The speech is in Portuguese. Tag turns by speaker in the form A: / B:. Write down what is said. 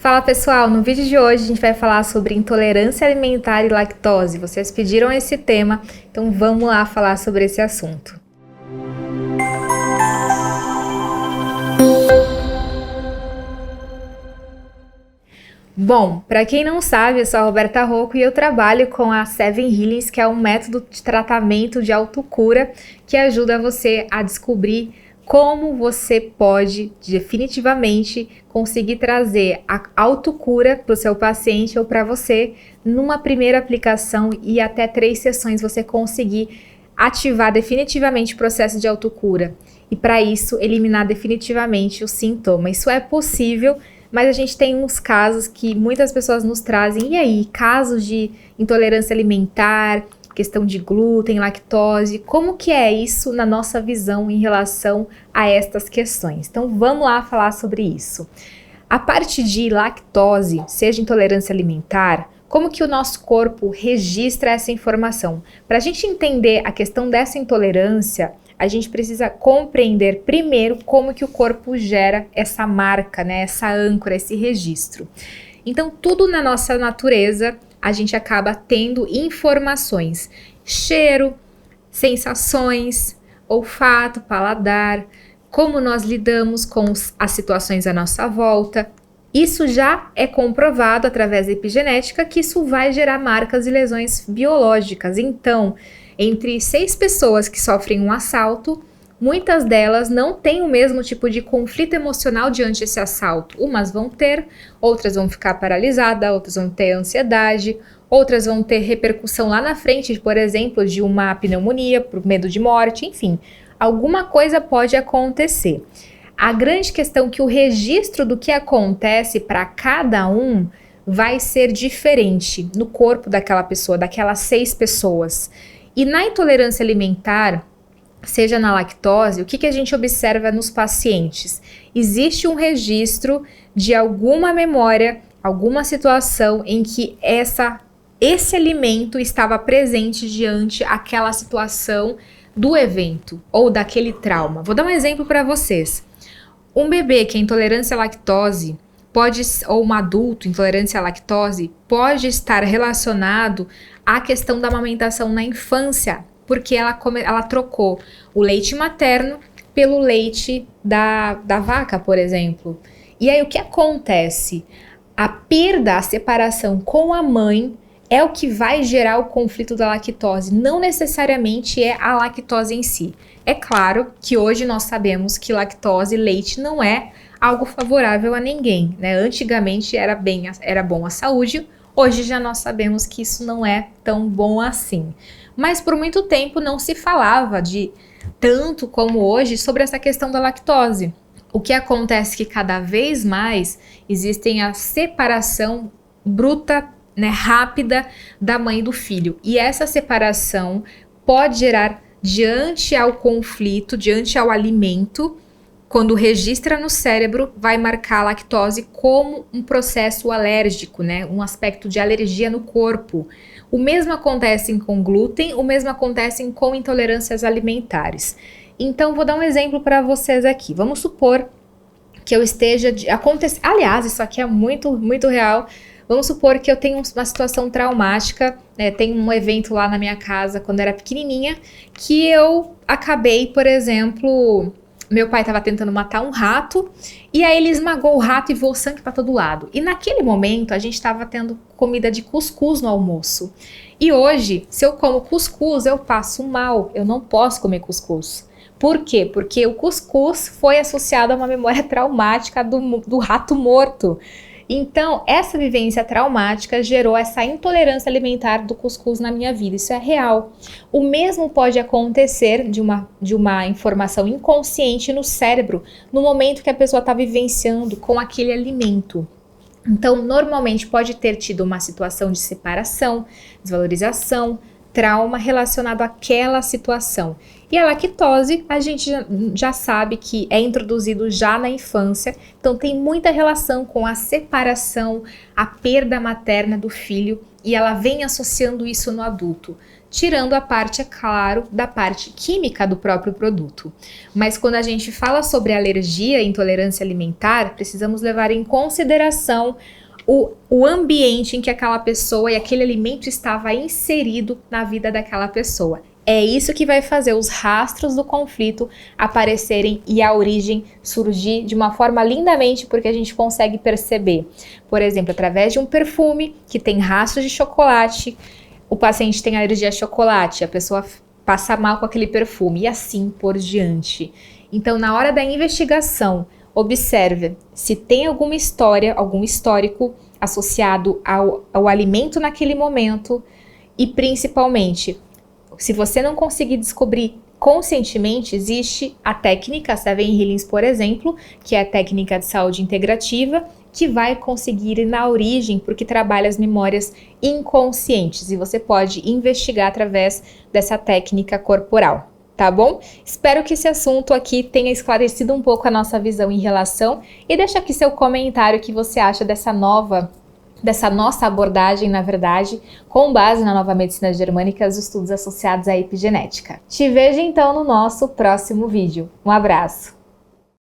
A: Fala pessoal, no vídeo de hoje a gente vai falar sobre intolerância alimentar e lactose. Vocês pediram esse tema, então vamos lá falar sobre esse assunto. Bom, para quem não sabe, eu sou a Roberta Rocco e eu trabalho com a Seven Healings, que é um método de tratamento de autocura que ajuda você a descobrir como você pode definitivamente conseguir trazer a autocura para o seu paciente ou para você numa primeira aplicação e até 3 sessões você conseguir ativar definitivamente o processo de autocura e para isso eliminar definitivamente o sintoma. Isso é possível, mas a gente tem uns casos que muitas pessoas nos trazem. E aí, casos de intolerância alimentar, questão de glúten, lactose, como que é isso na nossa visão em relação a estas questões? Então vamos lá falar sobre isso. A parte de lactose, seja intolerância alimentar, como que o nosso corpo registra essa informação? Para a gente entender a questão dessa intolerância, a gente precisa compreender primeiro como que o corpo gera essa marca, né, essa âncora, esse registro. Então tudo na nossa natureza a gente acaba tendo informações, cheiro, sensações, olfato, paladar, como nós lidamos com as situações à nossa volta. Isso já é comprovado através da epigenética que isso vai gerar marcas e lesões biológicas. Então, entre 6 pessoas que sofrem um assalto, muitas delas não têm o mesmo tipo de conflito emocional diante desse assalto. Umas vão ter, outras vão ficar paralisadas, outras vão ter ansiedade, outras vão ter repercussão lá na frente, por exemplo, de uma pneumonia, por medo de morte, enfim. Alguma coisa pode acontecer. A grande questão é que o registro do que acontece para cada um vai ser diferente no corpo daquela pessoa, daquelas 6 pessoas. E na intolerância alimentar, seja na lactose, o que a gente observa nos pacientes? Existe um registro de alguma memória, alguma situação em que esse alimento estava presente diante aquela situação do evento ou daquele trauma. Vou dar um exemplo para vocês. Um bebê que é intolerância à lactose ou um adulto intolerância à lactose pode estar relacionado à questão da amamentação na infância, porque ela trocou o leite materno pelo leite da vaca, por exemplo. E aí o que acontece? A perda, a separação com a mãe é o que vai gerar o conflito da lactose, não necessariamente é a lactose em si. É claro que hoje nós sabemos que lactose, leite, não é algo favorável a ninguém, né? Antigamente era bom à saúde, hoje já nós sabemos que isso não é tão bom assim. Mas por muito tempo não se falava tanto como hoje sobre essa questão da lactose. O que acontece é que cada vez mais existem a separação bruta, né, rápida da mãe e do filho. E essa separação pode gerar, diante ao conflito, diante ao alimento, quando registra no cérebro, vai marcar a lactose como um processo alérgico, né? Um aspecto de alergia no corpo. O mesmo acontece com glúten, o mesmo acontece com intolerâncias alimentares. Então, vou dar um exemplo para vocês aqui. Vamos supor que eu esteja... Aliás, isso aqui é muito, muito real. Vamos supor que eu tenho uma situação traumática, né? Tem um evento lá na minha casa, quando eu era pequenininha, que eu acabei, por exemplo... Meu pai estava tentando matar um rato e aí ele esmagou o rato e voou sangue para todo lado. E naquele momento a gente estava tendo comida de cuscuz no almoço. E hoje, se eu como cuscuz, eu passo mal. Eu não posso comer cuscuz. Por quê? Porque o cuscuz foi associado a uma memória traumática do rato morto. Então, essa vivência traumática gerou essa intolerância alimentar do cuscuz na minha vida. Isso é real. O mesmo pode acontecer de uma informação inconsciente no cérebro no momento que a pessoa está vivenciando com aquele alimento. Então, normalmente pode ter tido uma situação de separação, desvalorização, trauma relacionado àquela situação. E a lactose, a gente já sabe que é introduzido já na infância, então tem muita relação com a separação, a perda materna do filho e ela vem associando isso no adulto, tirando a parte, é claro, da parte química do próprio produto. Mas quando a gente fala sobre alergia e intolerância alimentar, precisamos levar em consideração o ambiente em que aquela pessoa e aquele alimento estava inserido na vida daquela pessoa. É isso que vai fazer os rastros do conflito aparecerem e a origem surgir de uma forma lindamente, porque a gente consegue perceber, por exemplo, através de um perfume que tem rastros de chocolate, o paciente tem alergia a chocolate, a pessoa passa mal com aquele perfume e assim por diante. Então, na hora da investigação, observe se tem alguma história, algum histórico associado ao alimento naquele momento e, principalmente, se você não conseguir descobrir conscientemente, existe a técnica Seven Healings, por exemplo, que é a técnica de saúde integrativa, que vai conseguir ir na origem, porque trabalha as memórias inconscientes e você pode investigar através dessa técnica corporal, tá bom? Espero que esse assunto aqui tenha esclarecido um pouco a nossa visão em relação e deixa aqui seu comentário o que você acha dessa nossa abordagem, na verdade, com base na nova medicina germânica e os estudos associados à epigenética. Te vejo então no nosso próximo vídeo. Um abraço!